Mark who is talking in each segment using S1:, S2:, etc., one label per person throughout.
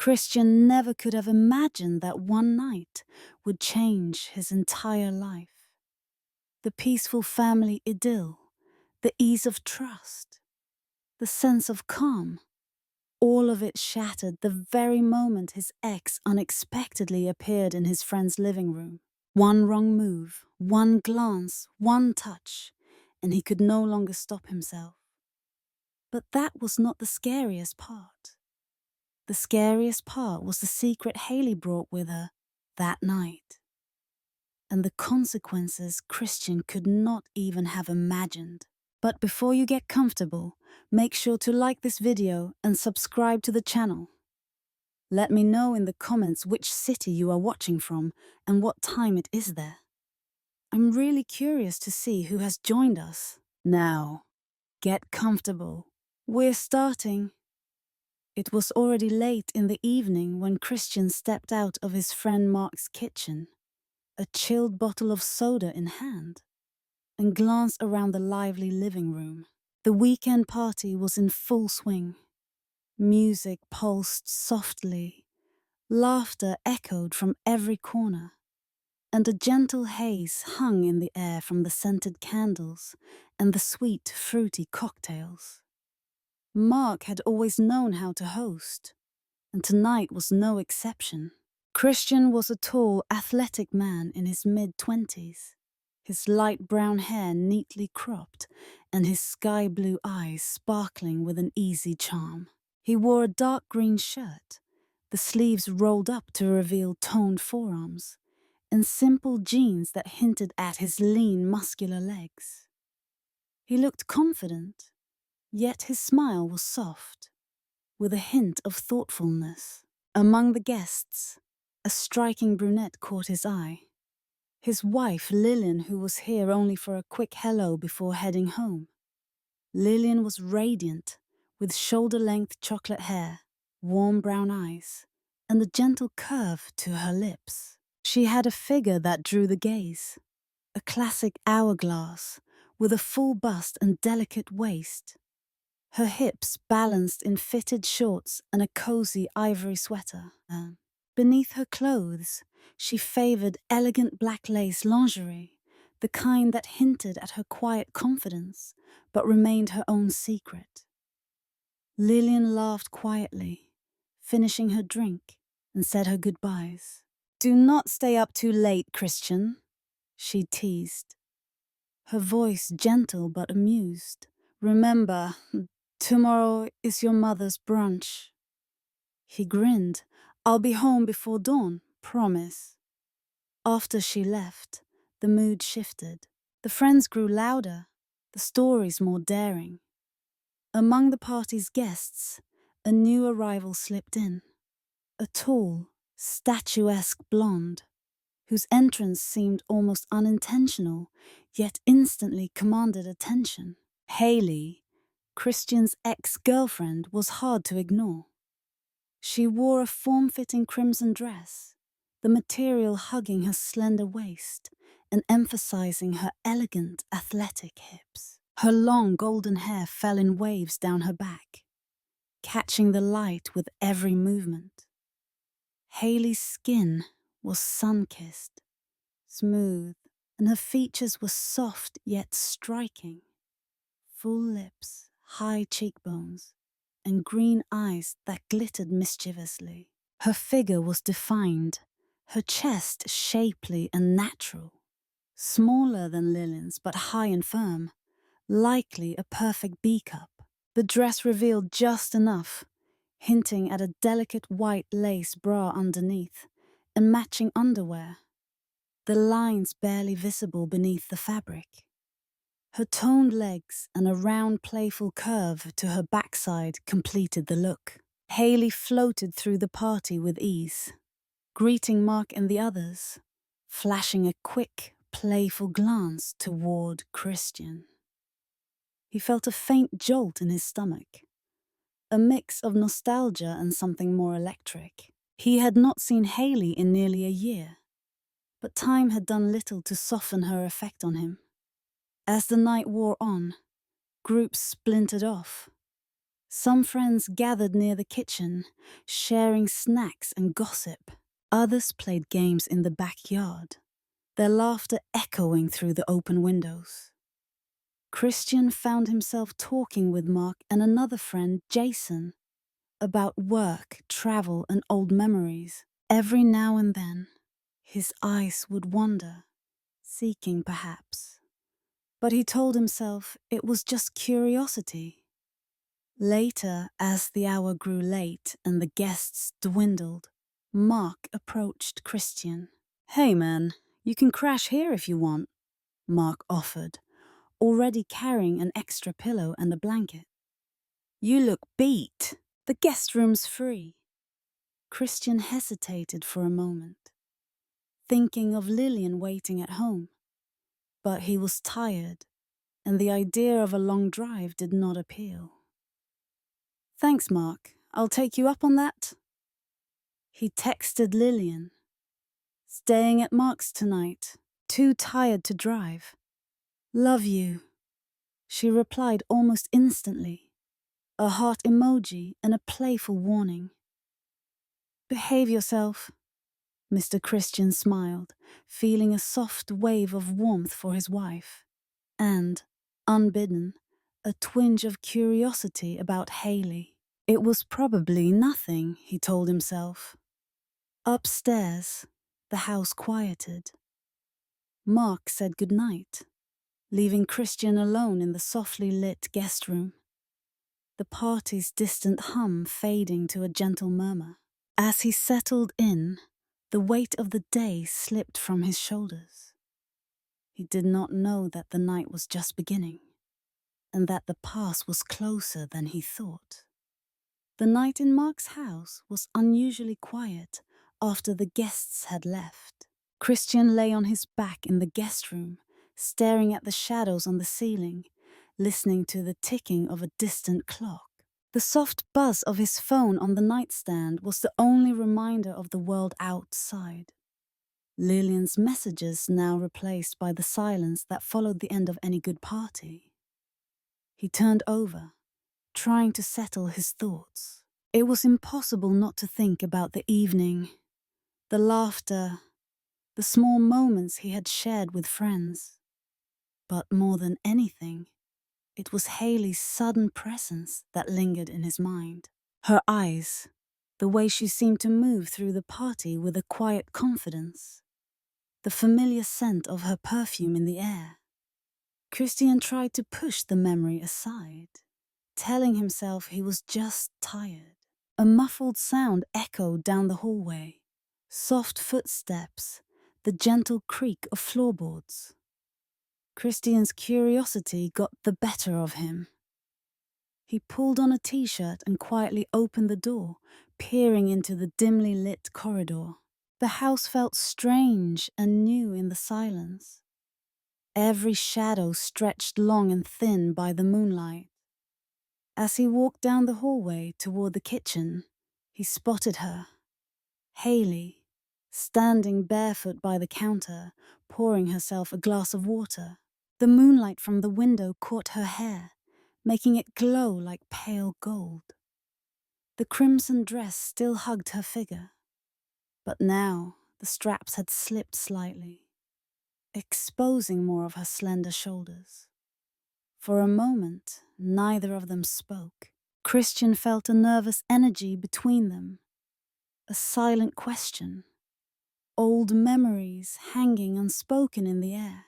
S1: Christian never could have imagined that one night would change his entire life. The peaceful family idyll, the ease of trust, the sense of calm, all of it shattered the very moment his ex unexpectedly appeared in his friend's living room. One wrong move, one glance, one touch, and he could no longer stop himself. But that was not the scariest part. The scariest part was the secret Haley brought with her that night, and the consequences Christian could not even have imagined. But before you get comfortable, make sure to like this video and subscribe to the channel. Let me know in the comments which city you are watching from and what time it is there. I'm really curious to see who has joined us. Now, get comfortable. We're starting. It was already late in the evening when Christian stepped out of his friend Mark's kitchen, a chilled bottle of soda in hand, and glanced around the lively living room. The weekend party was in full swing. Music pulsed softly, laughter echoed from every corner, and a gentle haze hung in the air from the scented candles and the sweet, fruity cocktails. Mark had always known how to host, and tonight was no exception. Christian was a tall, athletic man in his mid-20s, his light brown hair neatly cropped and his sky-blue eyes sparkling with an easy charm. He wore a dark green shirt, the sleeves rolled up to reveal toned forearms, and simple jeans that hinted at his lean, muscular legs. He looked confident, yet his smile was soft, with a hint of thoughtfulness. Among the guests, a striking brunette caught his eye. His wife, Lillian, who was here only for a quick hello before heading home. Lillian was radiant, with shoulder-length chocolate hair, warm brown eyes, and a gentle curve to her lips. She had a figure that drew the gaze, a classic hourglass, with a full bust and delicate waist. Her hips balanced in fitted shorts and a cozy ivory sweater. Beneath her clothes, she favored elegant black lace lingerie, the kind that hinted at her quiet confidence, but remained her own secret. Lillian laughed quietly, finishing her drink, and said her goodbyes. "Do not stay up too late, Christian," she teased, her voice gentle but amused. "Remember, tomorrow is your mother's brunch." He grinned. "I'll be home before dawn, promise." After she left, the mood shifted. The friends grew louder, the stories more daring. Among the party's guests, a new arrival slipped in. A tall, statuesque blonde, whose entrance seemed almost unintentional, yet instantly commanded attention. Haley, Christian's ex-girlfriend, was hard to ignore. She wore a form-fitting crimson dress, the material hugging her slender waist and emphasizing her elegant, athletic hips. Her long golden hair fell in waves down her back, catching the light with every movement. Haley's skin was sun-kissed, smooth, and her features were soft yet striking. Full lips, high cheekbones, and green eyes that glittered mischievously. Her figure was defined, her chest shapely and natural, smaller than Lillian's but high and firm, likely a perfect B-cup. The dress revealed just enough, hinting at a delicate white lace bra underneath and matching underwear, the lines barely visible beneath the fabric. Her toned legs and a round, playful curve to her backside completed the look. Haley floated through the party with ease, greeting Mark and the others, flashing a quick, playful glance toward Christian. He felt a faint jolt in his stomach, a mix of nostalgia and something more electric. He had not seen Haley in nearly a year, but time had done little to soften her effect on him. As the night wore on, groups splintered off. Some friends gathered near the kitchen, sharing snacks and gossip. Others played games in the backyard, their laughter echoing through the open windows. Christian found himself talking with Mark and another friend, Jason, about work, travel, and old memories. Every now and then, his eyes would wander, seeking perhaps. But he told himself it was just curiosity. Later, as the hour grew late and the guests dwindled, Mark approached Christian. "Hey man, you can crash here if you want," Mark offered, already carrying an extra pillow and a blanket. "You look beat. The guest room's free." Christian hesitated for a moment, thinking of Lillian waiting at home. But he was tired, and the idea of a long drive did not appeal. "Thanks, Mark. I'll take you up on that." He texted Lillian. "Staying at Mark's tonight. Too tired to drive. Love you." She replied almost instantly, a heart emoji and a playful warning. "Behave yourself." Mr. Christian smiled, feeling a soft wave of warmth for his wife, and, unbidden, a twinge of curiosity about Haley. It was probably nothing, he told himself. Upstairs, the house quieted. Mark said goodnight, leaving Christian alone in the softly lit guest room, the party's distant hum fading to a gentle murmur. As he settled in, the weight of the day slipped from his shoulders. He did not know that the night was just beginning, and that the past was closer than he thought. The night in Mark's house was unusually quiet after the guests had left. Christian lay on his back in the guest room, staring at the shadows on the ceiling, listening to the ticking of a distant clock. The soft buzz of his phone on the nightstand was the only reminder of the world outside. Lillian's messages now replaced by the silence that followed the end of any good party. He turned over, trying to settle his thoughts. It was impossible not to think about the evening, the laughter, the small moments he had shared with friends. But more than anything, it was Haley's sudden presence that lingered in his mind. Her eyes, the way she seemed to move through the party with a quiet confidence, the familiar scent of her perfume in the air. Christian tried to push the memory aside, telling himself he was just tired. A muffled sound echoed down the hallway. Soft footsteps, the gentle creak of floorboards. Christian's curiosity got the better of him. He pulled on a t-shirt and quietly opened the door, peering into the dimly lit corridor. The house felt strange and new in the silence. Every shadow stretched long and thin by the moonlight. As he walked down the hallway toward the kitchen, he spotted her, Haley, standing barefoot by the counter, pouring herself a glass of water. The moonlight from the window caught her hair, making it glow like pale gold. The crimson dress still hugged her figure, but now the straps had slipped slightly, exposing more of her slender shoulders. For a moment, neither of them spoke. Christian felt a nervous energy between them, a silent question, old memories hanging unspoken in the air.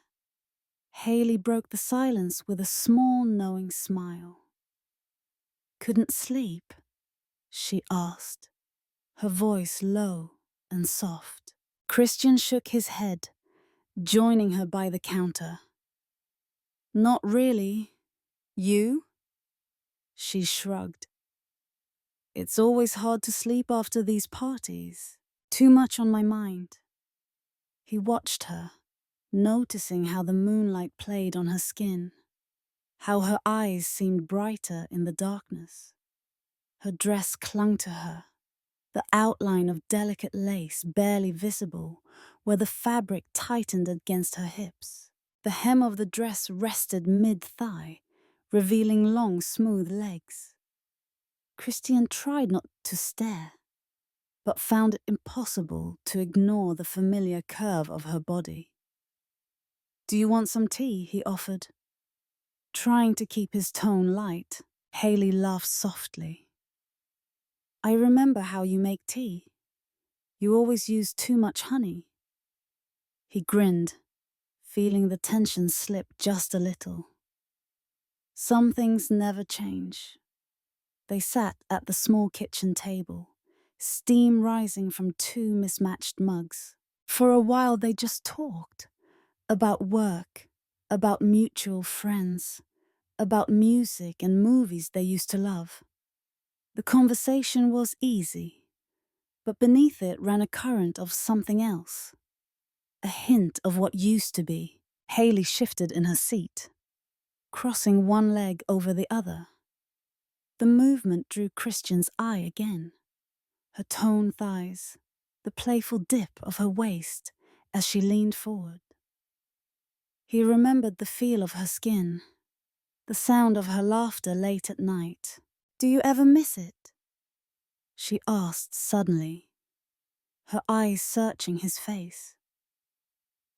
S1: Haley broke the silence with a small, knowing smile. "Couldn't sleep?" she asked, her voice low and soft. Christian shook his head, joining her by the counter. "Not really. You?" She shrugged. "It's always hard to sleep after these parties. Too much on my mind." He watched her, noticing how the moonlight played on her skin, how her eyes seemed brighter in the darkness. Her dress clung to her, the outline of delicate lace barely visible where the fabric tightened against her hips. The hem of the dress rested mid-thigh, revealing long, smooth legs. Christian tried not to stare, but found it impossible to ignore the familiar curve of her body. "Do you want some tea?" he offered. Trying to keep his tone light, Haley laughed softly. "I remember how you make tea. You always use too much honey." He grinned, feeling the tension slip just a little. Some things never change. They sat at the small kitchen table, steam rising from two mismatched mugs. For a while they just talked. About work, about mutual friends, about music and movies they used to love. The conversation was easy, but beneath it ran a current of something else. A hint of what used to be. Haley shifted in her seat, crossing one leg over the other. The movement drew Christian's eye again. Her toned thighs, the playful dip of her waist as she leaned forward. He remembered the feel of her skin, the sound of her laughter late at night. "Do you ever miss it?" she asked suddenly, her eyes searching his face.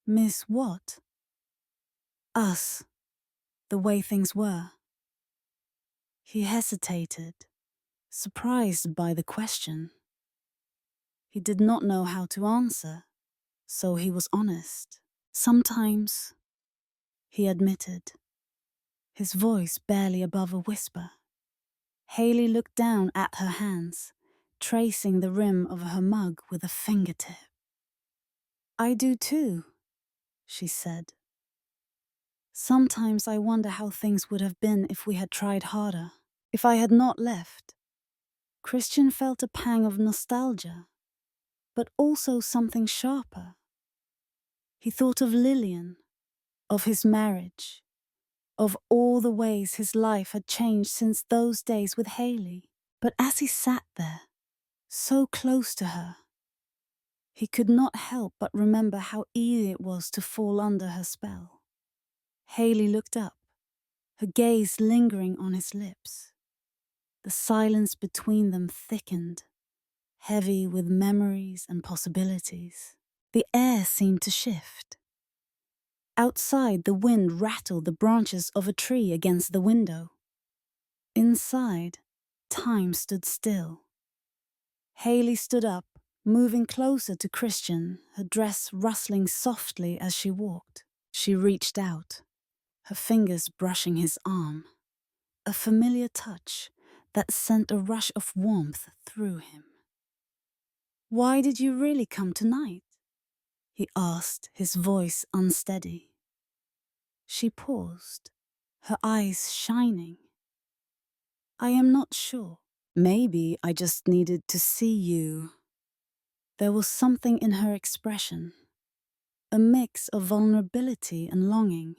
S1: "Miss what?" "Us, the way things were." He hesitated, surprised by the question. He did not know how to answer, so he was honest. "Sometimes," he admitted, his voice barely above a whisper. Haley looked down at her hands, tracing the rim of her mug with a fingertip. "I do too," she said. "Sometimes I wonder how things would have been if we had tried harder, if I had not left." Christian felt a pang of nostalgia, but also something sharper. He thought of Lillian, of his marriage, of all the ways his life had changed since those days with Haley. But as he sat there, so close to her, he could not help but remember how easy it was to fall under her spell. Haley looked up, her gaze lingering on his lips. The silence between them thickened, heavy with memories and possibilities. The air seemed to shift. Outside, the wind rattled the branches of a tree against the window. Inside, time stood still. Haley stood up, moving closer to Christian, her dress rustling softly as she walked. She reached out, her fingers brushing his arm, a familiar touch that sent a rush of warmth through him. "Why did you really come tonight?" he asked, his voice unsteady. She paused, her eyes shining. "I am not sure. Maybe I just needed to see you." There was something in her expression, a mix of vulnerability and longing,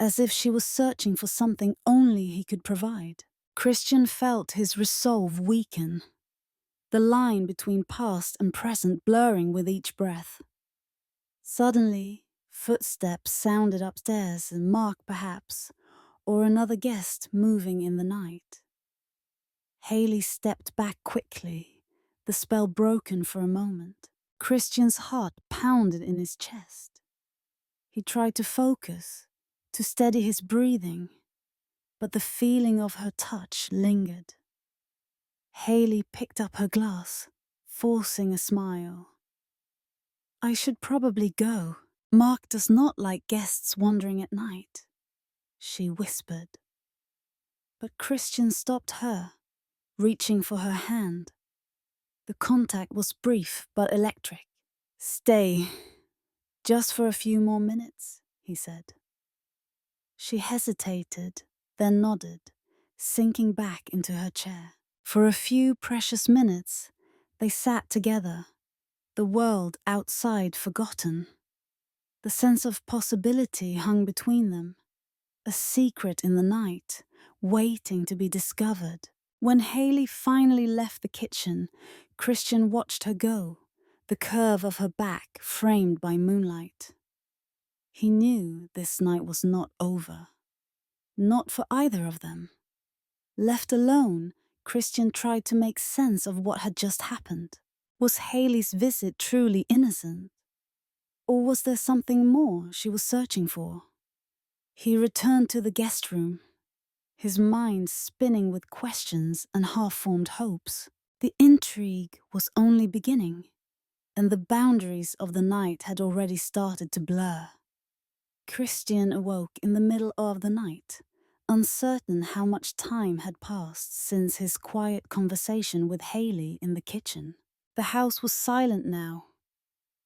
S1: as if she was searching for something only he could provide. Christian felt his resolve weaken, the line between past and present blurring with each breath. Suddenly, footsteps sounded upstairs, and Mark perhaps, or another guest moving in the night. Haley stepped back quickly, the spell broken for a moment. Christian's heart pounded in his chest. He tried to focus, to steady his breathing, but the feeling of her touch lingered. Haley picked up her glass, forcing a smile. "I should probably go. Mark does not like guests wandering at night," she whispered. But Christian stopped her, reaching for her hand. The contact was brief but electric. "Stay, just for a few more minutes," he said. She hesitated, then nodded, sinking back into her chair. For a few precious minutes, they sat together, the world outside forgotten. The sense of possibility hung between them, a secret in the night, waiting to be discovered. When Haley finally left the kitchen, Christian watched her go, the curve of her back framed by moonlight. He knew this night was not over. Not for either of them. Left alone, Christian tried to make sense of what had just happened. Was Haley's visit truly innocent? Or was there something more she was searching for? He returned to the guest room, his mind spinning with questions and half-formed hopes. The intrigue was only beginning, and the boundaries of the night had already started to blur. Christian awoke in the middle of the night, uncertain how much time had passed since his quiet conversation with Haley in the kitchen. The house was silent now.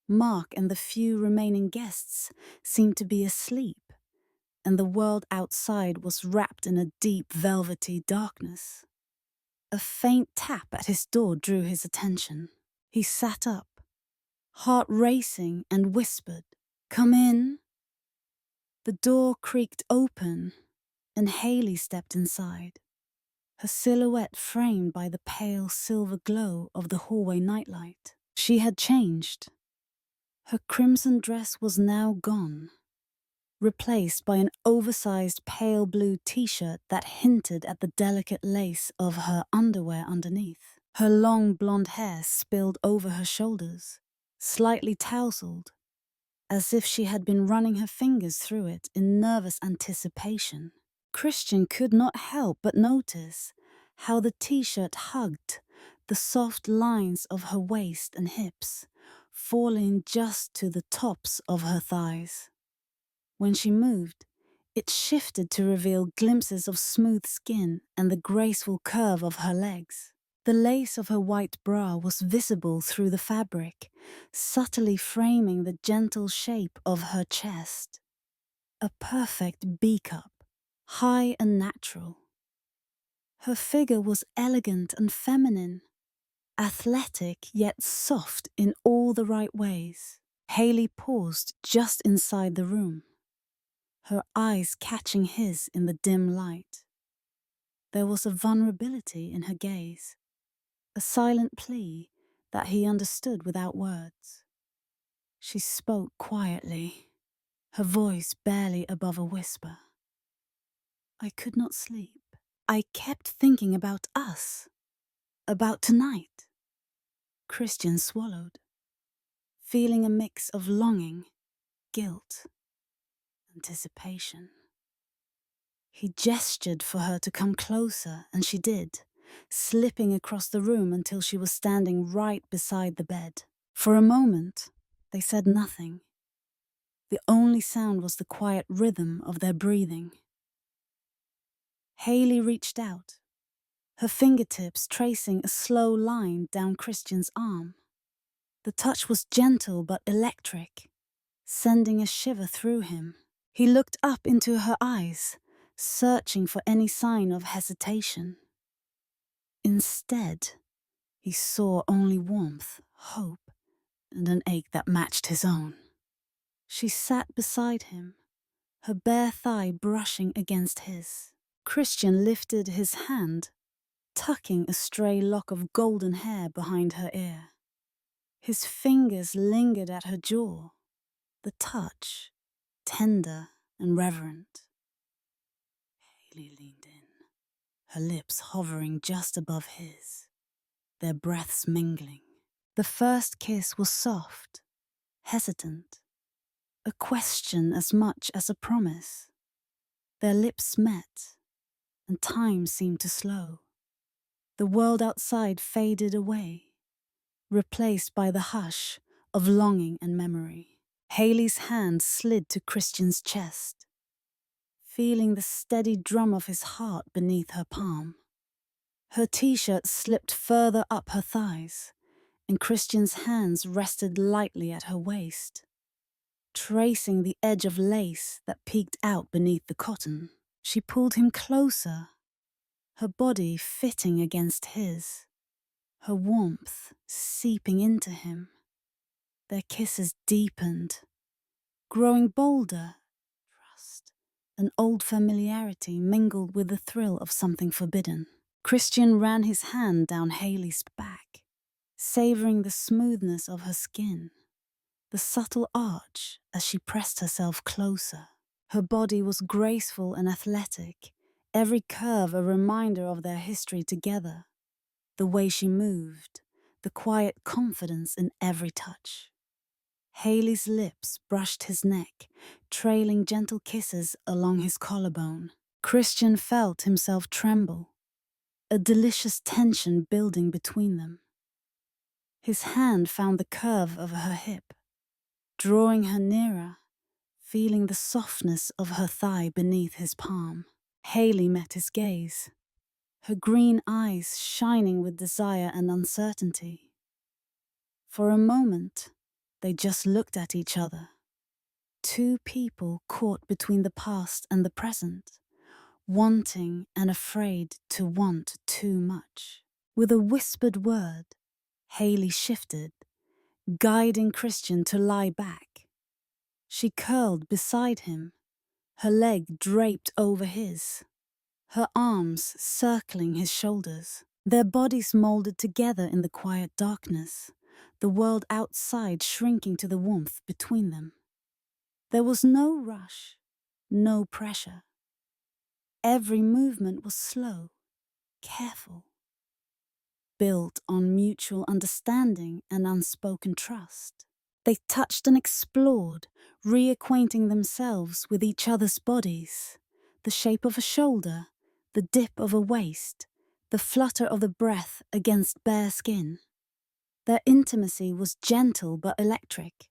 S1: Mark and the few remaining guests seemed to be asleep, and the world outside was wrapped in a deep velvety darkness. A faint tap at his door drew his attention. He sat up, heart racing, and whispered, "Come in." The door creaked open, and Haley stepped inside, her silhouette framed by the pale silver glow of the hallway nightlight. She had changed. Her crimson dress was now gone, replaced by an oversized pale blue t-shirt that hinted at the delicate lace of her underwear underneath. Her long blonde hair spilled over her shoulders, slightly tousled, as if she had been running her fingers through it in nervous anticipation. Christian could not help but notice how the t-shirt hugged the soft lines of her waist and hips, falling just to the tops of her thighs. When she moved, it shifted to reveal glimpses of smooth skin and the graceful curve of her legs. The lace of her white bra was visible through the fabric, subtly framing the gentle shape of her chest. A perfect B-cup, high and natural. Her figure was elegant and feminine, athletic yet soft in all the right ways. Haley paused just inside the room, her eyes catching his in the dim light. There was a vulnerability in her gaze, a silent plea that he understood without words. She spoke quietly, her voice barely above a whisper. "I could not sleep. I kept thinking about us, about tonight." Christian swallowed, feeling a mix of longing, guilt, anticipation. He gestured for her to come closer, and she did, slipping across the room until she was standing right beside the bed. For a moment, they said nothing. The only sound was the quiet rhythm of their breathing. Haley reached out, her fingertips tracing a slow line down Christian's arm. The touch was gentle but electric, sending a shiver through him. He looked up into her eyes, searching for any sign of hesitation. Instead, he saw only warmth, hope, and an ache that matched his own. She sat beside him, her bare thigh brushing against his. Christian lifted his hand, tucking a stray lock of golden hair behind her ear. His fingers lingered at her jaw, the touch tender and reverent. Haley leaned in, her lips hovering just above his, their breaths mingling. The first kiss was soft, hesitant, a question as much as a promise. Their lips met, and time seemed to slow. The world outside faded away, replaced by the hush of longing and memory. Haley's hand slid to Christian's chest, feeling the steady drum of his heart beneath her palm. Her t-shirt slipped further up her thighs, and Christian's hands rested lightly at her waist, tracing the edge of lace that peeked out beneath the cotton. She pulled him closer, her body fitting against his, her warmth seeping into him. Their kisses deepened, growing bolder. Trust, an old familiarity mingled with the thrill of something forbidden. Christian ran his hand down Haley's back, savoring the smoothness of her skin, the subtle arch as she pressed herself closer. Her body was graceful and athletic, every curve a reminder of their history together. the way she moved, the quiet confidence in every touch. Haley's lips brushed his neck, trailing gentle kisses along his collarbone. Christian felt himself tremble, a delicious tension building between them. His hand found the curve of her hip, drawing her nearer, feeling the softness of her thigh beneath his palm. Haley met his gaze, her green eyes shining with desire and uncertainty. For a moment, they just looked at each other. Two people caught between the past and the present, wanting and afraid to want too much. With a whispered word, Haley shifted, guiding Christian to lie back. She curled beside him, her leg draped over his, her arms circling his shoulders. Their bodies molded together in the quiet darkness, the world outside shrinking to the warmth between them. There was no rush, no pressure. Every movement was slow, careful, built on mutual understanding and unspoken trust. They touched and explored, reacquainting themselves with each other's bodies, the shape of a shoulder, the dip of a waist, the flutter of the breath against bare skin. Their intimacy was gentle but electric,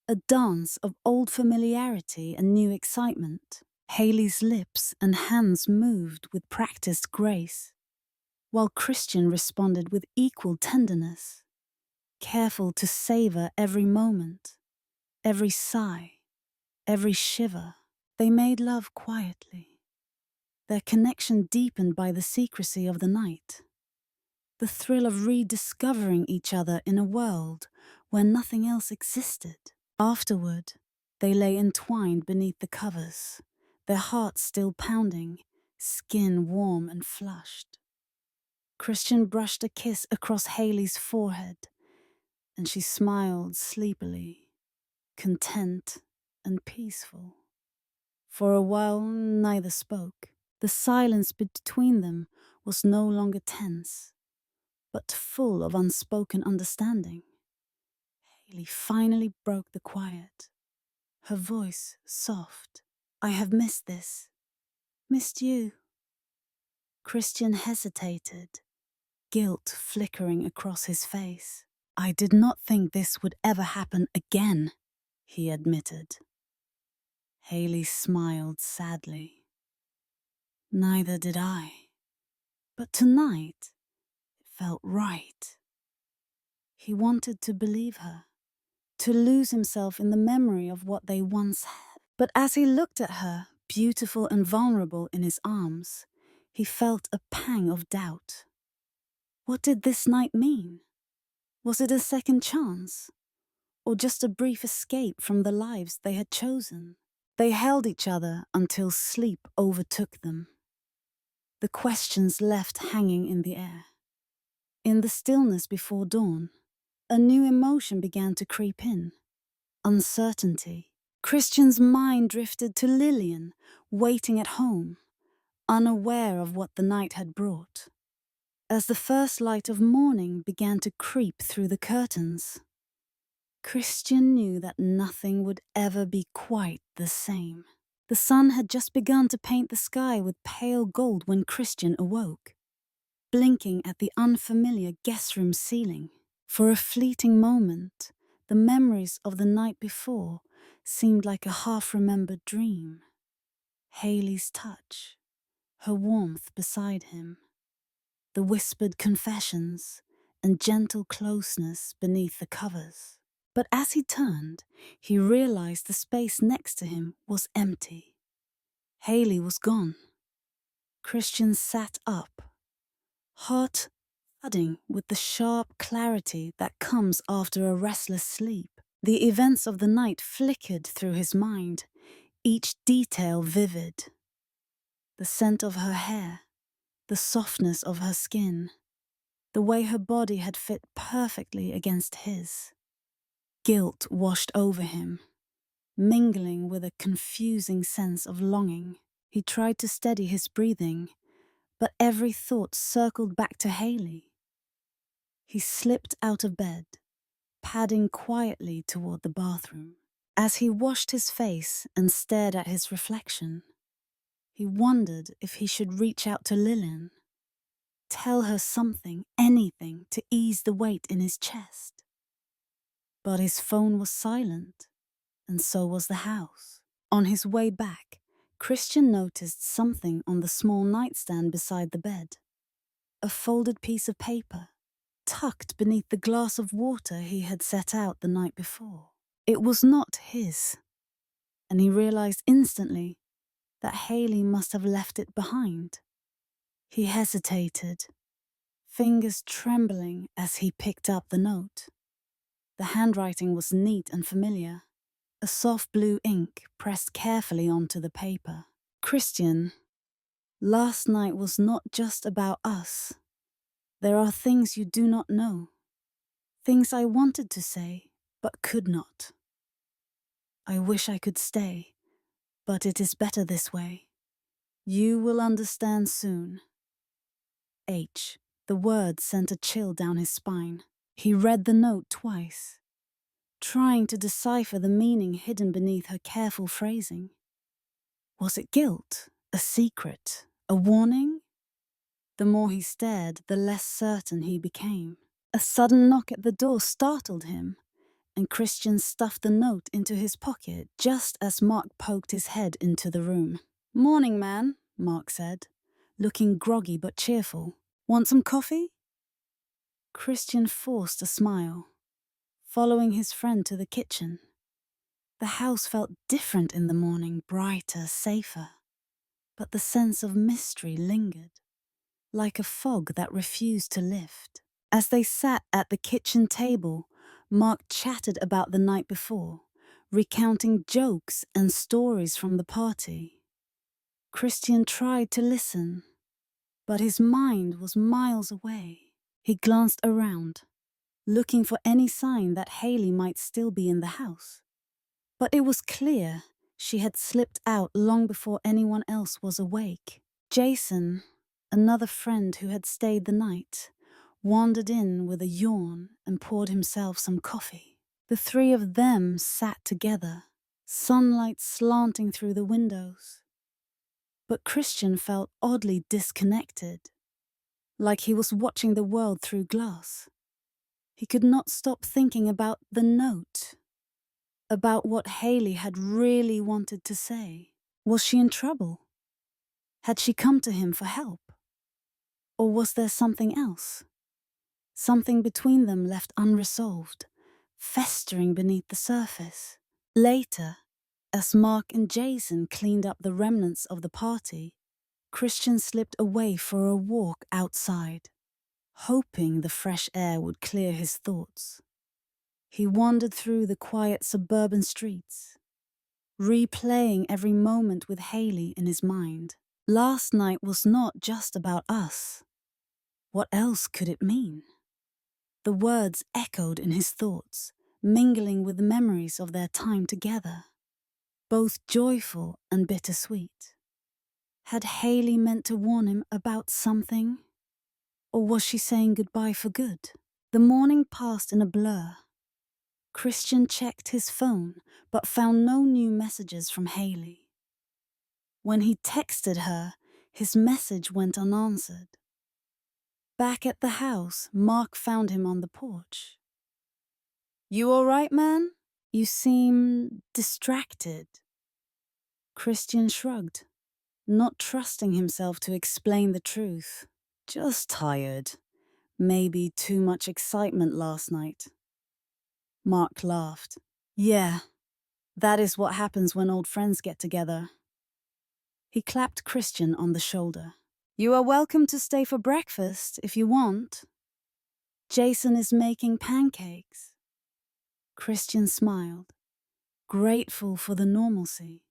S1: a dance of old familiarity and new excitement. Haley's lips and hands moved with practiced grace, while Christian responded with equal tenderness, careful to savor every moment, every sigh, every shiver. They made love quietly, their connection deepened by the secrecy of the night, the thrill of rediscovering each other in a world where nothing else existed. Afterward, they lay entwined beneath the covers, their hearts still pounding, skin warm and flushed. Christian brushed a kiss across Haley's forehead, and she smiled sleepily, content and peaceful. For a while, neither spoke. The silence between them was no longer tense, but full of unspoken understanding. Haley finally broke the quiet, her voice soft. "I have missed this. Missed you." Christian hesitated, guilt flickering across his face. "I did not think this would ever happen again," he admitted. Haley smiled sadly. "Neither did I. But tonight, it felt right." He wanted to believe her, to lose himself in the memory of what they once had. But as he looked at her, beautiful and vulnerable in his arms, he felt a pang of doubt. What did this night mean? Was it a second chance? Or just a brief escape from the lives they had chosen? They held each other until sleep overtook them, the questions left hanging in the air. In the stillness before dawn, a new emotion began to creep in: uncertainty. Christian's mind drifted to Lillian, waiting at home, unaware of what the night had brought. As the first light of morning began to creep through the curtains, Christian knew that nothing would ever be quite the same. The sun had just begun to paint the sky with pale gold when Christian awoke, blinking at the unfamiliar guest room ceiling. For a fleeting moment, the memories of the night before seemed like a half-remembered dream. Haley's touch, her warmth beside him, the whispered confessions and gentle closeness beneath the covers. But as he turned, he realized the space next to him was empty. Haley was gone. Christian sat up, heart thudding with the sharp clarity that comes after a restless sleep. The events of the night flickered through his mind, each detail vivid. The scent of her hair, the softness of her skin, the way her body had fit perfectly against his. Guilt washed over him, mingling with a confusing sense of longing. He tried to steady his breathing, but every thought circled back to Haley, He slipped out of bed, padding quietly toward the bathroom. As he washed his face and stared at his reflection, he wondered if he should reach out to Lillian, tell her something, anything, to ease the weight in his chest. But his phone was silent, and so was the house. On his way back, Christian noticed something on the small nightstand beside the bed. A folded piece of paper, tucked beneath the glass of water he had set out the night before. It was not his, and he realized instantly that Haley must have left it behind. He hesitated, fingers trembling as he picked up the note. The handwriting was neat and familiar, a soft blue ink pressed carefully onto the paper. Christian, last night was not just about us. There are things you do not know. Things I wanted to say, but could not. I wish I could stay, but it is better this way. You will understand soon. H. The words sent a chill down his spine. He read the note twice, trying to decipher the meaning hidden beneath her careful phrasing. Was it guilt? A secret? A warning? The more he stared, the less certain he became. A sudden knock at the door startled him, and Christian stuffed the note into his pocket just as Mark poked his head into the room. "Morning, man," Mark said, looking groggy but cheerful. "Want some coffee?" Christian forced a smile, following his friend to the kitchen. The house felt different in the morning, brighter, safer. But the sense of mystery lingered, like a fog that refused to lift. As they sat at the kitchen table, Mark chatted about the night before, recounting jokes and stories from the party. Christian tried to listen, but his mind was miles away. He glanced around, looking for any sign that Haley might still be in the house. But it was clear she had slipped out long before anyone else was awake. Jason, another friend who had stayed the night, wandered in with a yawn and poured himself some coffee. The three of them sat together, sunlight slanting through the windows. But Christian felt oddly disconnected, like he was watching the world through glass. He could not stop thinking about the note, about what Haley had really wanted to say. Was she in trouble? Had she come to him for help? Or was there something else? Something between them left unresolved, festering beneath the surface. Later, as Mark and Jason cleaned up the remnants of the party, Christian slipped away for a walk outside, hoping the fresh air would clear his thoughts. He wandered through the quiet suburban streets, replaying every moment with Haley in his mind. Last night was not just about us. What else could it mean? The words echoed in his thoughts, mingling with memories of their time together, both joyful and bittersweet. Had Haley meant to warn him about something? Or was she saying goodbye for good? The morning passed in a blur. Christian checked his phone, but found no new messages from Haley. When he texted her, his message went unanswered. Back at the house, Mark found him on the porch. "You all right, man? You seem distracted." Christian shrugged, not trusting himself to explain the truth. "Just tired. Maybe too much excitement last night." Mark laughed. "Yeah, that is what happens when old friends get together." He clapped Christian on the shoulder. "You are welcome to stay for breakfast if you want. Jason is making pancakes." Christian smiled, grateful for the normalcy,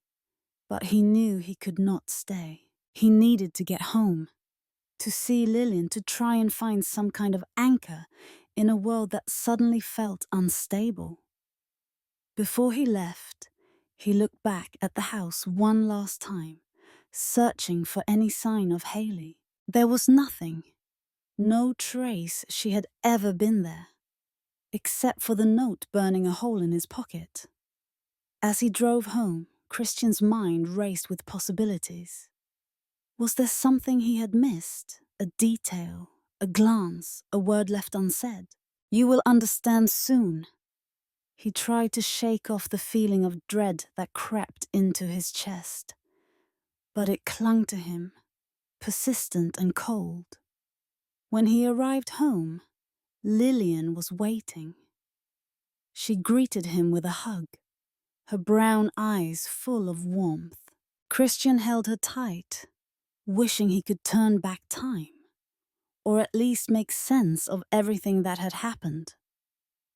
S1: but he knew he could not stay. He needed to get home, to see Lillian, to try and find some kind of anchor in a world that suddenly felt unstable. Before he left, he looked back at the house one last time, searching for any sign of Haley. There was nothing. No trace she had ever been there, except for the note burning a hole in his pocket. As he drove home, Christian's mind raced with possibilities. Was there something he had missed? A detail, a glance, a word left unsaid? You will understand soon. He tried to shake off the feeling of dread that crept into his chest, but it clung to him, persistent and cold. When he arrived home, Lillian was waiting. She greeted him with a hug, her brown eyes full of warmth. Christian held her tight, wishing he could turn back time, or at least make sense of everything that had happened.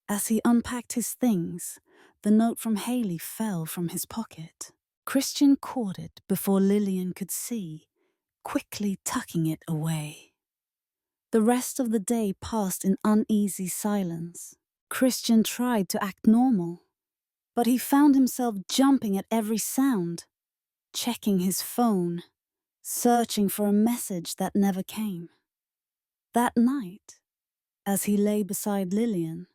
S1: As he unpacked his things, the note from Haley fell from his pocket. Christian caught it before Lillian could see, quickly tucking it away. The rest of the day passed in uneasy silence. Christian tried to act normal, but he found himself jumping at every sound, checking his phone, searching for a message that never came. That night, as he lay beside Lillian,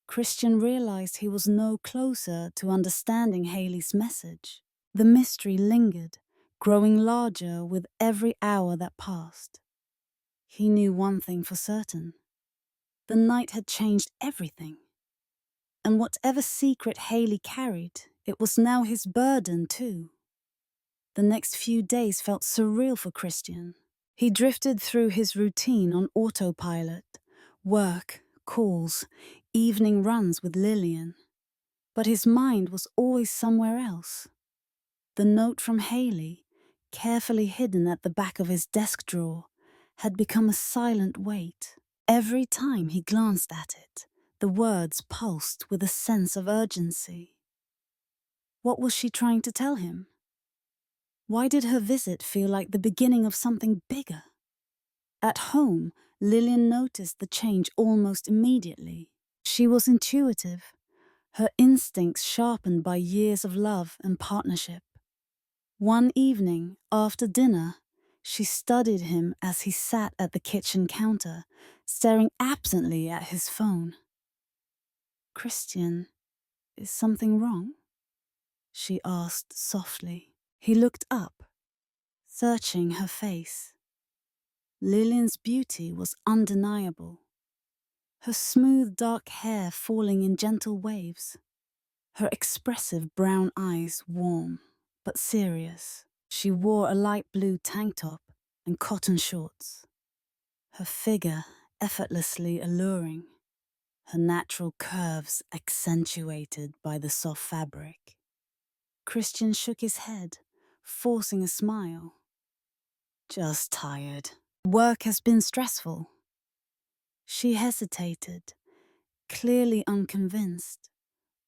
S1: Christian realized he was no closer to understanding Haley's message. The mystery lingered, growing larger with every hour that passed. He knew one thing for certain. The night had changed everything. And whatever secret Haley carried, it was now his burden too. The next few days felt surreal for Christian. He drifted through his routine on autopilot, work, calls, evening runs with Lillian. But his mind was always somewhere else. The note from Haley, carefully hidden at the back of his desk drawer, had become a silent weight. Every time he glanced at it, the words pulsed with a sense of urgency. What was she trying to tell him? Why did her visit feel like the beginning of something bigger? At home, Lillian noticed the change almost immediately. She was intuitive, her instincts sharpened by years of love and partnership. One evening, after dinner, she studied him as he sat at the kitchen counter, staring absently at his phone. "Christian, is something wrong?" she asked softly. He looked up, searching her face. Lillian's beauty was undeniable, her smooth dark hair falling in gentle waves, her expressive brown eyes warm but serious. She wore a light blue tank top and cotton shorts, her figure effortlessly alluring, her natural curves accentuated by the soft fabric. Christian shook his head, forcing a smile. "Just tired. Work has been stressful." She hesitated, clearly unconvinced,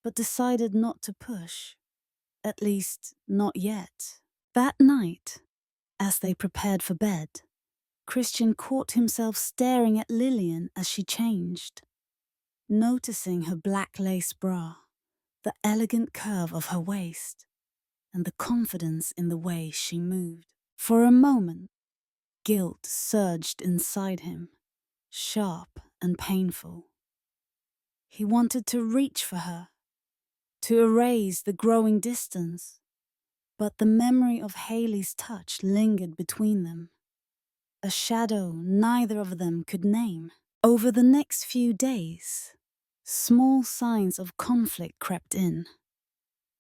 S1: but decided not to push. At least, not yet. That night, as they prepared for bed, Christian caught himself staring at Lillian as she changed, noticing her black lace bra, the elegant curve of her waist, and the confidence in the way she moved. For a moment, guilt surged inside him, sharp and painful. He wanted to reach for her, to erase the growing distance, but the memory of Haley's touch lingered between them, a shadow neither of them could name. Over the next few days, small signs of conflict crept in.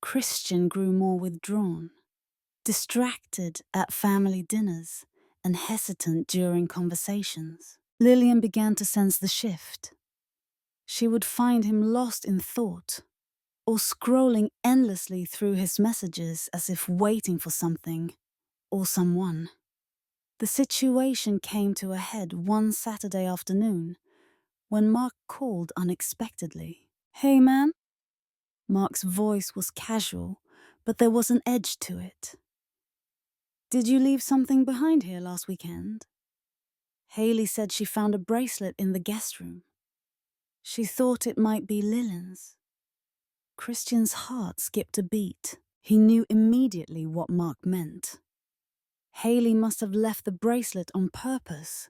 S1: Christian grew more withdrawn, distracted at family dinners and hesitant during conversations. Lillian began to sense the shift. She would find him lost in thought, or scrolling endlessly through his messages as if waiting for something or someone. The situation came to a head one Saturday afternoon when Mark called unexpectedly. "Hey, man?" Mark's voice was casual, but there was an edge to it. "Did you leave something behind here last weekend?" Haley said she found a bracelet in the guest room. She thought it might be Lillian's. Christian's heart skipped a beat. He knew immediately what Mark meant. Haley must have left the bracelet on purpose,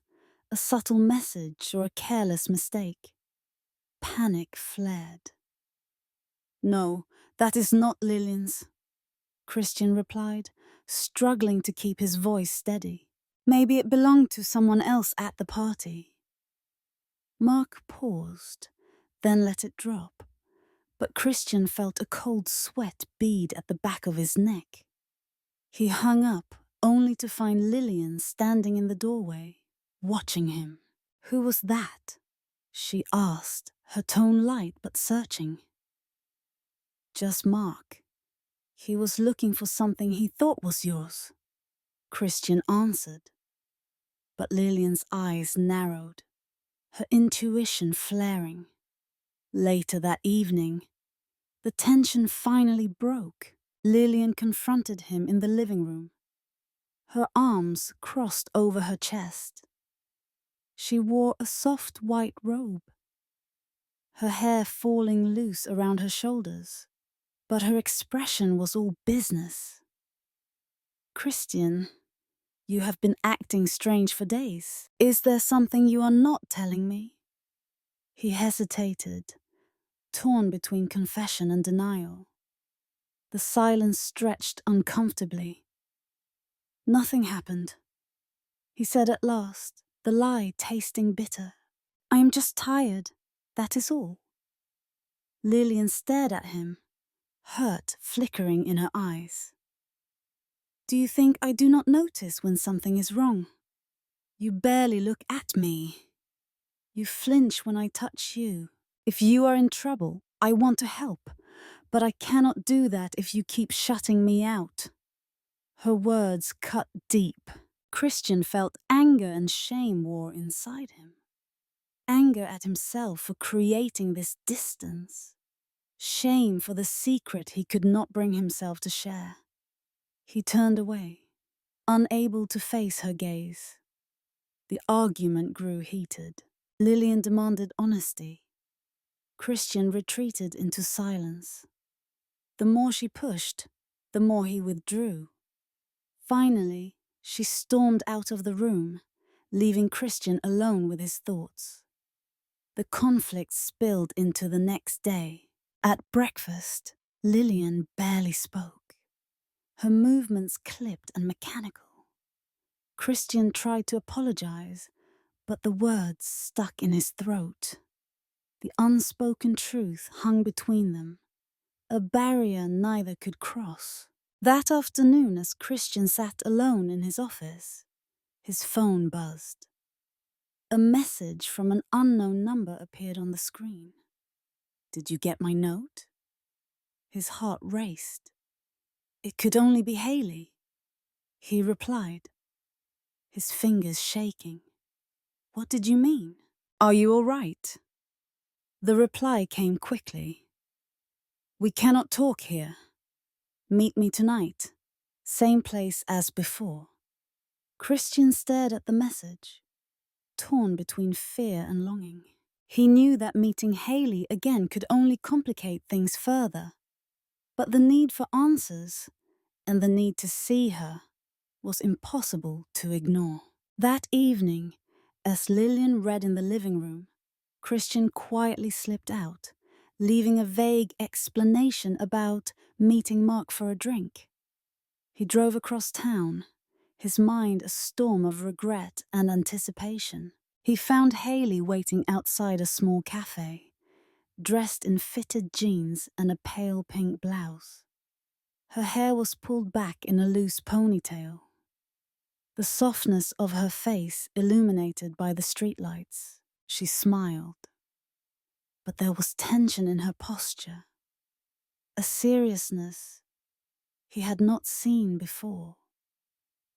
S1: a subtle message or a careless mistake. Panic flared. "No, that is not Lillian's," Christian replied, struggling to keep his voice steady. "Maybe it belonged to someone else at the party." Mark paused, then let it drop, but Christian felt a cold sweat bead at the back of his neck. He hung up, only to find Lillian standing in the doorway, watching him. "Who was that?" she asked, her tone light but searching. "Just Mark. He was looking for something he thought was yours," Christian answered. But Lillian's eyes narrowed, her intuition flaring. Later that evening, the tension finally broke. Lillian confronted him in the living room, her arms crossed over her chest. She wore a soft white robe, her hair falling loose around her shoulders, but her expression was all business. "Christian, you have been acting strange for days. Is there something you are not telling me?" He hesitated, torn between confession and denial. The silence stretched uncomfortably. "Nothing happened," he said at last, the lie tasting bitter. "I am just tired, that is all." Lillian stared at him, hurt flickering in her eyes. "Do you think I do not notice when something is wrong? You barely look at me. You flinch when I touch you. If you are in trouble, I want to help, but I cannot do that if you keep shutting me out." Her words cut deep. Christian felt anger and shame war inside him. Anger at himself for creating this distance. Shame for the secret he could not bring himself to share. He turned away, unable to face her gaze. The argument grew heated. Lillian demanded honesty. Christian retreated into silence. The more she pushed, the more he withdrew. Finally, she stormed out of the room, leaving Christian alone with his thoughts. The conflict spilled into the next day. At breakfast, Lillian barely spoke. Her movements clipped and mechanical. Christian tried to apologize, but the words stuck in his throat. The unspoken truth hung between them, a barrier neither could cross. That afternoon, as Christian sat alone in his office, his phone buzzed. A message from an unknown number appeared on the screen. "Did you get my note?" His heart raced. It could only be Haley. He replied, his fingers shaking. "What did you mean? Are you all right?" The reply came quickly. "We cannot talk here. Meet me tonight. Same place as before." Christian stared at the message, torn between fear and longing. He knew that meeting Haley again could only complicate things further. But the need for answers and the need to see her was impossible to ignore. That evening, as Lillian read in the living room, Christian quietly slipped out, leaving a vague explanation about meeting Mark for a drink. He drove across town, his mind a storm of regret and anticipation. He found Haley waiting outside a small cafe, dressed in fitted jeans and a pale pink blouse. Her hair was pulled back in a loose ponytail, the softness of her face illuminated by the streetlights. She smiled. But there was tension in her posture, a seriousness he had not seen before.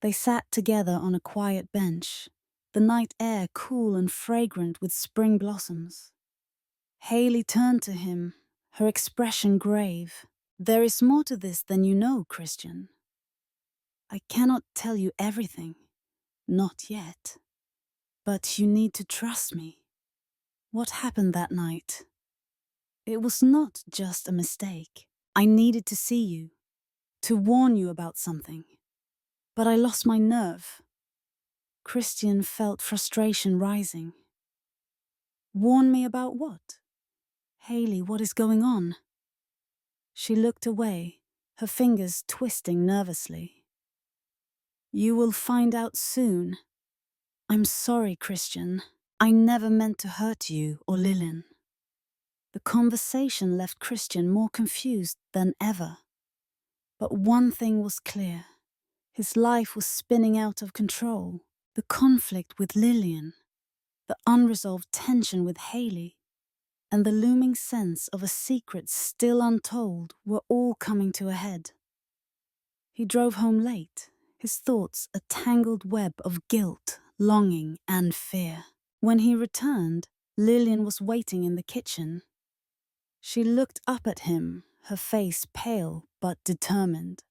S1: They sat together on a quiet bench, the night air cool and fragrant with spring blossoms. Haley turned to him, her expression grave. "There is more to this than you know, Christian. I cannot tell you everything, not yet. But you need to trust me. What happened that night? It was not just a mistake. I needed to see you, to warn you about something. But I lost my nerve." Christian felt frustration rising. Warn me about what? Haley, what is going on? She looked away, her fingers twisting nervously. You will find out soon. I'm sorry, Christian. I never meant to hurt you or Lillian. The conversation left Christian more confused than ever. But one thing was clear. His life was spinning out of control. The conflict with Lillian, the unresolved tension with Haley, and the looming sense of a secret still untold were all coming to a head. He drove home late, his thoughts a tangled web of guilt, longing, and fear. When he returned, Lillian was waiting in the kitchen. She looked up at him, her face pale but determined.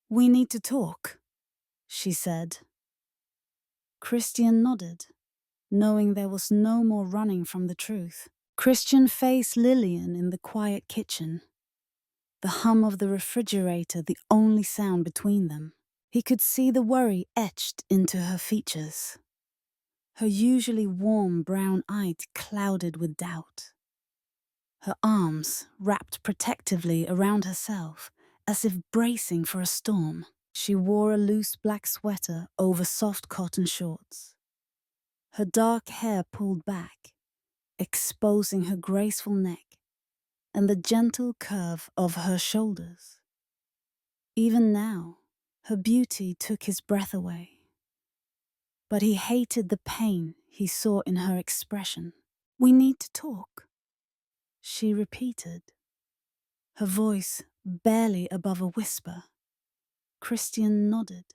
S1: We need to talk, she said. Christian nodded, knowing there was no more running from the truth. Christian faced Lillian in the quiet kitchen, the hum of the refrigerator the only sound between them. He could see the worry etched into her features. Her usually warm brown eyes clouded with doubt. Her arms wrapped protectively around herself, as if bracing for a storm. She wore a loose black sweater over soft cotton shorts. Her dark hair pulled back, exposing her graceful neck and the gentle curve of her shoulders. Even now, her beauty took his breath away. But he hated the pain he saw in her expression. We need to talk, she repeated, her voice barely above a whisper. Christian nodded,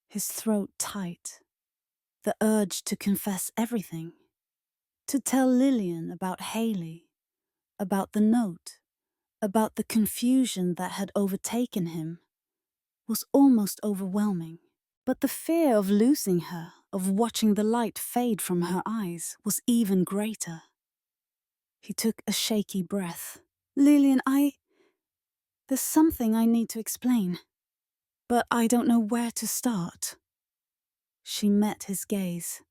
S1: his throat tight, the urge to confess everything, to tell Lillian about Haley, about the note, about the confusion that had overtaken him, was almost overwhelming. But the fear of losing her, of watching the light fade from her eyes, was even greater. He took a shaky breath. Lillian, there's something I need to explain, but I don't know where to start. She met his gaze,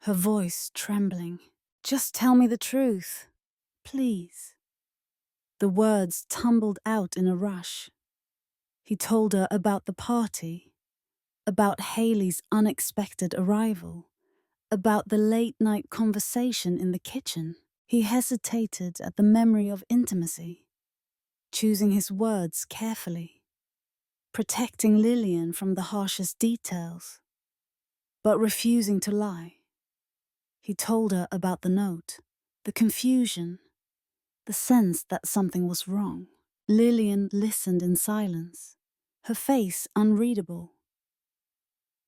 S1: her voice trembling. Just tell me the truth, please. The words tumbled out in a rush. He told her about the party, about Haley's unexpected arrival, about the late-night conversation in the kitchen. He hesitated at the memory of intimacy, choosing his words carefully, protecting Lillian from the harshest details, but refusing to lie. He told her about the note, the confusion, the sense that something was wrong. Lillian listened in silence, her face unreadable.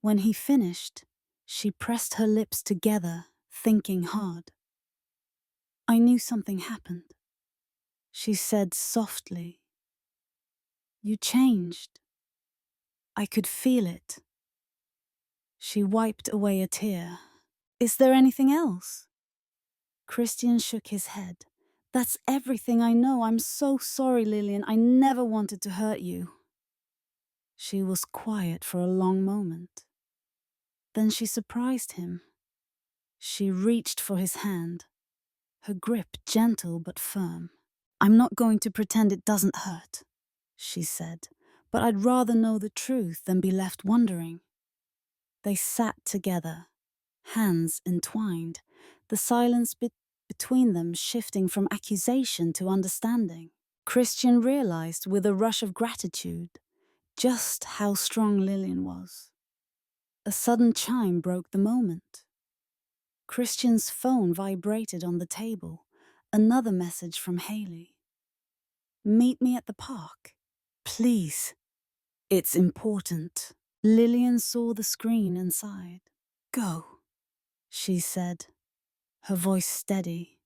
S1: When he finished, she pressed her lips together, thinking hard. I knew something happened, she said softly. You changed. I could feel it. She wiped away a tear. Is there anything else? Christian shook his head. That's everything I know. I'm so sorry, Lillian. I never wanted to hurt you. She was quiet for a long moment. Then she surprised him. She reached for his hand, her grip gentle but firm. I'm not going to pretend it doesn't hurt, she said, but I'd rather know the truth than be left wondering. They sat together, hands entwined, the silence between them shifting from accusation to understanding. Christian realized with a rush of gratitude just how strong Lillian was. A sudden chime broke the moment. Christian's phone vibrated on the table, another message from Haley. Meet me at the park, please. It's important. Lillian saw the screen and sighed. Go, she said, her voice steady.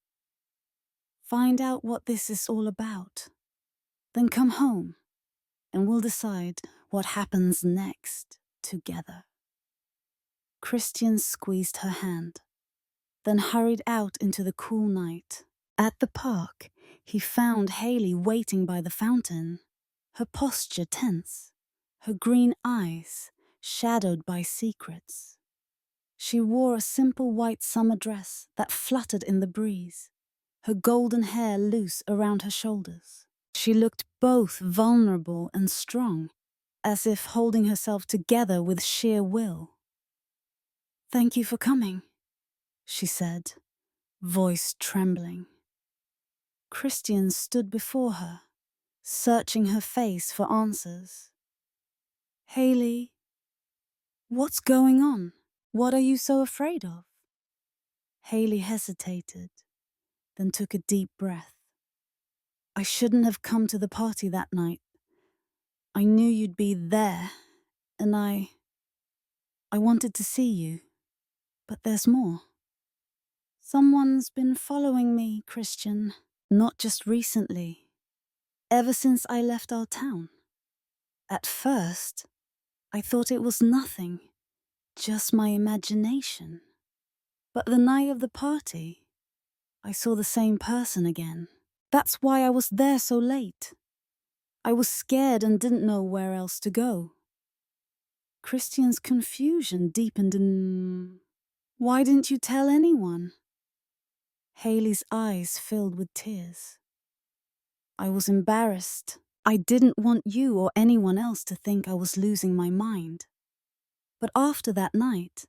S1: Find out what this is all about. Then come home, and we'll decide what happens next together. Christian squeezed her hand, then hurried out into the cool night. At the park, he found Haley waiting by the fountain, her posture tense, her green eyes shadowed by secrets. She wore a simple white summer dress that fluttered in the breeze, her golden hair loose around her shoulders. She looked both vulnerable and strong, as if holding herself together with sheer will. "Thank you for coming," she said, voice trembling. Christian stood before her, searching her face for answers. "Hayley, what's going on? What are you so afraid of?" Hayley hesitated, then took a deep breath. "I shouldn't have come to the party that night. I knew you'd be there, and I wanted to see you. But there's more. Someone's been following me, Christian. Not just recently. Ever since I left our town. At first, I thought it was nothing, just my imagination. But the night of the party, I saw the same person again. That's why I was there so late. I was scared and didn't know where else to go." Christian's confusion deepened in, "Why didn't you tell anyone?" Hayley's eyes filled with tears. "I was embarrassed. I didn't want you or anyone else to think I was losing my mind. But after that night,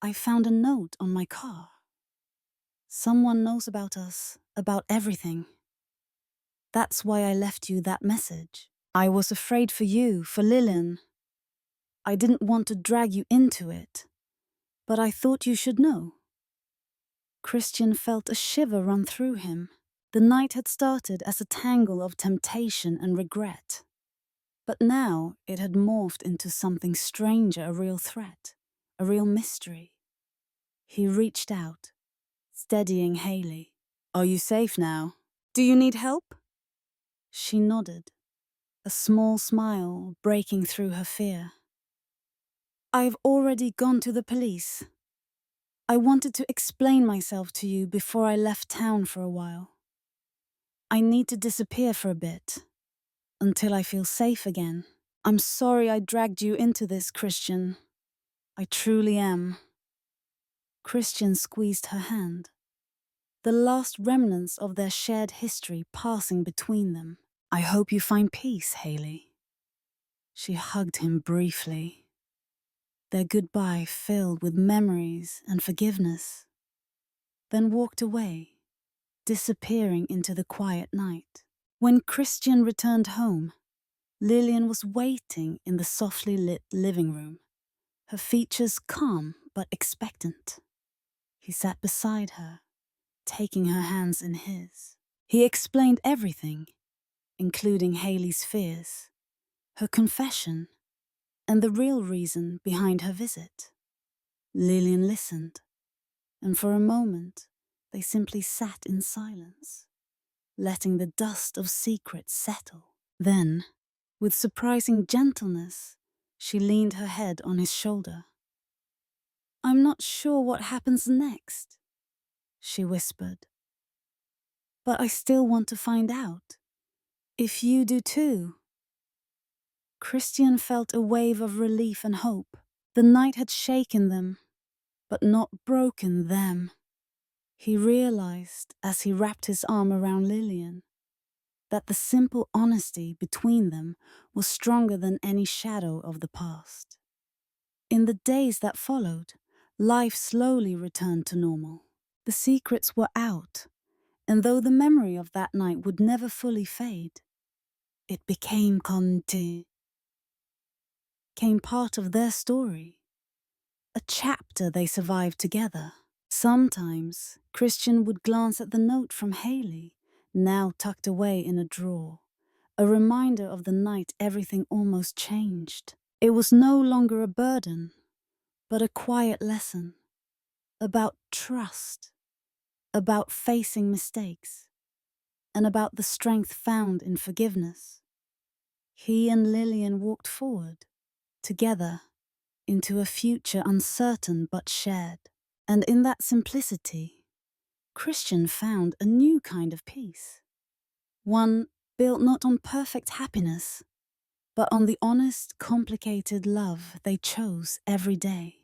S1: I found a note on my car. Someone knows about us, about everything. That's why I left you that message. I was afraid for you, for Lillian. I didn't want to drag you into it, but I thought you should know." Christian felt a shiver run through him. The night had started as a tangle of temptation and regret. But now it had morphed into something stranger, a real threat, a real mystery. He reached out, steadying Hayley. "Are you safe now? Do you need help?" She nodded, a small smile breaking through her fear. "I've already gone to the police. I wanted to explain myself to you before I left town for a while. I need to disappear for a bit, until I feel safe again. I'm sorry I dragged you into this, Christian. I truly am." Christian squeezed her hand, the last remnants of their shared history passing between them. "I hope you find peace, Hayley." She hugged him briefly, their goodbye filled with memories and forgiveness, then walked away, disappearing into the quiet night. When Christian returned home, Lillian was waiting in the softly lit living room, her features calm but expectant. He sat beside her, taking her hands in his. He explained everything, including Hayley's fears, her confession, and the real reason behind her visit. Lillian listened, and for a moment they simply sat in silence, letting the dust of secrets settle. Then, with surprising gentleness, she leaned her head on his shoulder. "I'm not sure what happens next," she whispered. "But I still want to find out. If you do too." Christian felt a wave of relief and hope. The night had shaken them, but not broken them. He realized, as he wrapped his arm around Lillian, that the simple honesty between them was stronger than any shadow of the past. In the days that followed, life slowly returned to normal. The secrets were out, and though the memory of that night would never fully fade, it became part of their story, a chapter they survived together. Sometimes, Christian would glance at the note from Hayley, now tucked away in a drawer, a reminder of the night everything almost changed. It was no longer a burden, but a quiet lesson about trust, about facing mistakes, and about the strength found in forgiveness. He and Lillian walked forward, together, into a future uncertain but shared. And in that simplicity, Christian found a new kind of peace. One built not on perfect happiness, but on the honest, complicated love they chose every day.